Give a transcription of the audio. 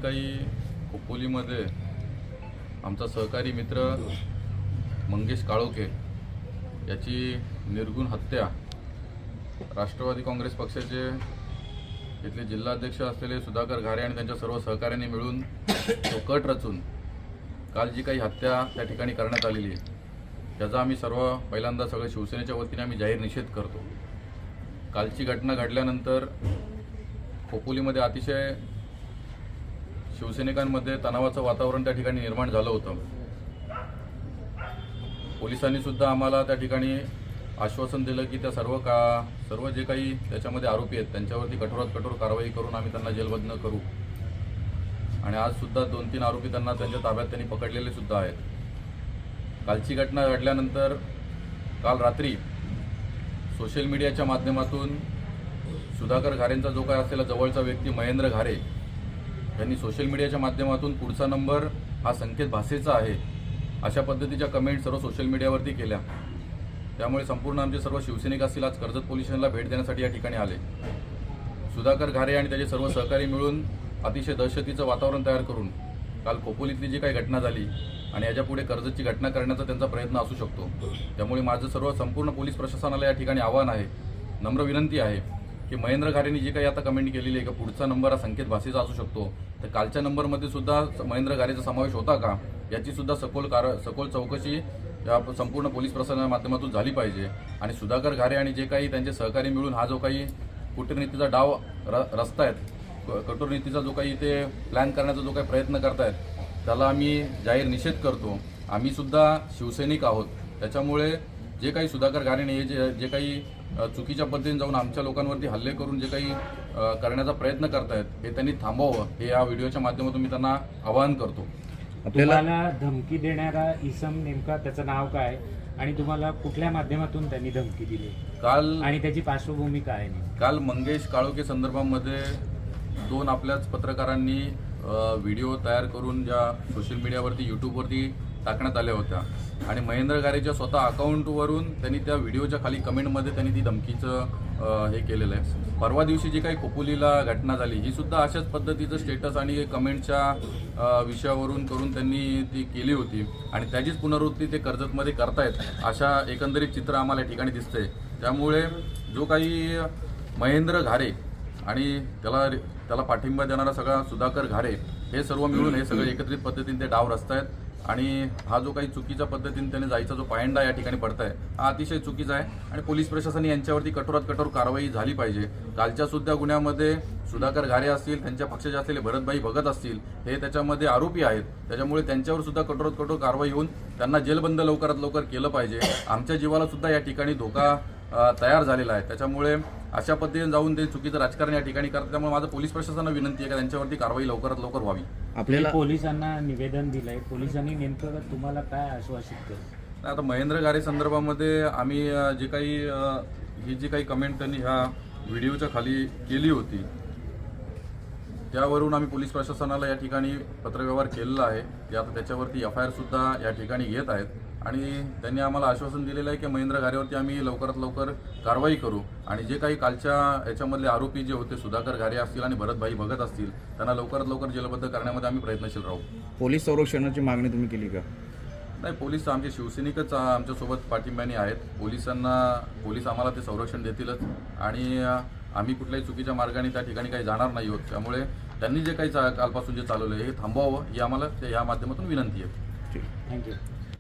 काही खोपोलीमध्ये आमचा सहकारी मित्र मंगेश काळोखे याची निर्गुण हत्या राष्ट्रवादी काँग्रेस पक्षाचे इथले जिल्हाध्यक्ष असलेले सुधाकर घारे आणि त्यांच्या सर्व सहकाऱ्यांनी मिळून तो कट रचून काल जी काही हत्या त्या ठिकाणी करण्यात आलेली आहे त्याचा आम्ही सर्व पहिल्यांदा सगळे शिवसेनेच्या वतीने आम्ही जाहीर निषेध करतो। कालची घटना घडल्यानंतर खोपोलीमध्ये अतिशय शिवसैनिकांमध्ये तणावाचं वातावरण त्या ठिकाणी निर्माण झालं होतं। पोलिसांनी सुद्धा आम्हाला त्या ठिकाणी आश्वासन दिलं की त्या सर्व जे काही त्याच्यामध्ये आरोपी आहेत त्यांच्यावरती कठोरात कठोर कारवाई करून आम्ही त्यांना जेलबंद करू। आणि आज सुद्धा 2-3 आरोपी त्यांना त्यांच्या ताब्यात त्यांनी पकडलेले सुद्धा आहेत। कालची घटना घडल्यानंतर काल रात्री सोशल मीडियाच्या माध्यमातून सुधाकर घारेंचा जो काय असलेला जवळचा व्यक्ती महेंद्र घारे यांनी सोशल मीडियाच्या माध्यमातून पुढचा नंबर हा संकेत भासेचा आहे अशा पद्धतीच्या कमेंट सर्व सोशल मीडियावरती केल्या। त्यामुळे संपूर्ण आमचे सर्व शिवसैनिक असतील आज कर्जत पोलीस स्टेशनला भेट देण्यासाठी या ठिकाणी आले। सुधाकर घारे आणि त्याचे सर्व सहकारी मिळून अतिशय दहशतीचं वातावरण तयार करून काल खोपोलीतली जी काही घटना झाली आणि याच्यापुढे कर्जतची घटना करण्याचा त्यांचा प्रयत्न असू शकतो। त्यामुळे माझं सर्व संपूर्ण पोलीस प्रशासनाला या ठिकाणी आव्हान आहे, नम्र विनंती आहे की महेंद्र घारेंनी जी काही आता कमेंट केलेली आहे की पुढचा नंबर हा संकेत भासेचा असू शकतो, तर कालच्या नंबरमध्ये सुद्धा महेंद्र घारेचा समावेश होता का याची सुद्धा सखोल चौकशी या संपूर्ण पोलीस प्रशासनाच्या माध्यमातून झाली पाहिजे। आणि सुधाकर घारे आणि जे काही त्यांचे सहकारी मिळून हा जो काही कूटनीतीचा डाव रचतायत, कठोर नीतीचा जो काही ते प्लॅन करण्याचा जो काही प्रयत्न करतायत त्याला आम्ही जाहीर निषेध करतो। आम्ही सुद्धा शिवसैनिक आहोत, त्याच्यामुळे जे काही सुधाकर घारेने जे काही चुकीच्या पद्धतीने जाऊन आमच्या लोकांवरती हल्ले करून जे काही करण्याचा प्रयत्न करतायत हे त्यांनी थांबवावं हे या व्हिडिओच्या माध्यमातून मी त्यांना आवाहन करतो। तुम्हाला धमकी देणारा इसम नेमका त्याचं नाव काय आणि तुम्हाला कुठल्या माध्यमातून त्यांनी धमकी दिली काल आणि त्याची पार्श्वभूमी काय आहे? काल मंगेश काळोखे संदर्भामध्ये 2 आपल्याच पत्रकारांनी व्हिडिओ तयार करून ज्या सोशल मीडियावरती यूट्यूबवरती टाकण्यात आल्या होत्या आणि महेंद्र घारेच्या स्वतः अकाउंटवरून त्यांनी त्या व्हिडिओच्या खाली कमेंटमध्ये त्यांनी ती धमकीचं हे केलेलं आहे। परवा दिवशी जी काही खोपोलीला घटना झाली ही सुद्धा अशाच पद्धतीचं स्टेटस आणि कमेंटच्या विषयावरून करून त्यांनी ती केली होती आणि त्याचीच पुनरावृत्ती ते कर्जतमध्ये करतायत अशा एकंदरीत चित्र आम्हाला या ठिकाणी दिसतंय। त्यामुळे जो काही महेंद्र घारे आणि त्याला पाठिंबा देणारा सगळा सुधाकर घारे हे सर्व मिळून हे सगळे एकत्रित पद्धतीने ते डाव रचतायत आणि हा जो काही चुकीच्या पद्धतीने त्याने जायचा जो पायंडा या ठिकाणी पडताय हा अतिशय चुकीचा आहे आणि पोलीस प्रशासनाने यांच्यावरती कठोरात कठोर कारवाई झाली पाहिजे। कालच्या सुद्धा गुन्ह्यामध्ये सुधाकर घारे असतील, त्यांच्या पक्षाचे असलेले भरतभाई भगत असतील हे त्याच्यामध्ये आरोपी आहेत, त्याच्यामुळे त्यांच्यावर सुद्धा कठोरात कठोर कारवाई होऊन त्यांना जेलबंद लवकरात लवकर केलं पाहिजे। आमच्या जीवाला सुद्धा या ठिकाणी धोका तयार झालेला आहे, त्याच्यामुळे अशा पद्धतीने जाऊन ते चुकीचं राजकारण या ठिकाणी करतात। त्यामुळे माझं पोलीस प्रशासनाला विनंती आहे की त्यांच्यावरती कारवाई लवकरात लवकर व्हावी। आपल्याला पोलिसांना निवेदन दिलंय, पोलिसांनी नेमकं तुम्हाला काय आश्वासित केलं? आता महेंद्र घारे संदर्भामध्ये आम्ही ही जी काही कमेंट त्यांनी ह्या व्हिडिओच्या खाली केली होती त्यावरून आम्ही पोलीस प्रशासनाला या ठिकाणी पत्रव्यवहार केलेला आहे की आता त्याच्यावरती FIR सुद्धा या ठिकाणी घेत आहेत आणि त्यांनी आम्हाला आश्वासन दिलेलं आहे की महेंद्र घारेवरती आम्ही लवकरात लवकर कारवाई करू आणि जे काही कालच्या याच्यामधले आरोपी जे होते सुधाकर घारे असतील आणि भरतभाई भगत असतील त्यांना लवकरात लवकर जेलबद्ध करण्यामध्ये आम्ही प्रयत्नशील राहू। पोलीस संरक्षणाची मागणी तुम्ही केली का? नाही, पोलीस आमचे शिवसैनिकच आमच्यासोबत पाठिंब्याने आहेत। पोलीस आम्हाला ते संरक्षण देतीलच आणि आम्ही कुठल्याही चुकीच्या मार्गाने त्या ठिकाणी काही जाणार नाही आहोत। त्यामुळे त्यांनी जे काही कालपासून जे चालवलं हे थांबवावं ही आम्हाला या माध्यमातून विनंती आहे। थँक्यू।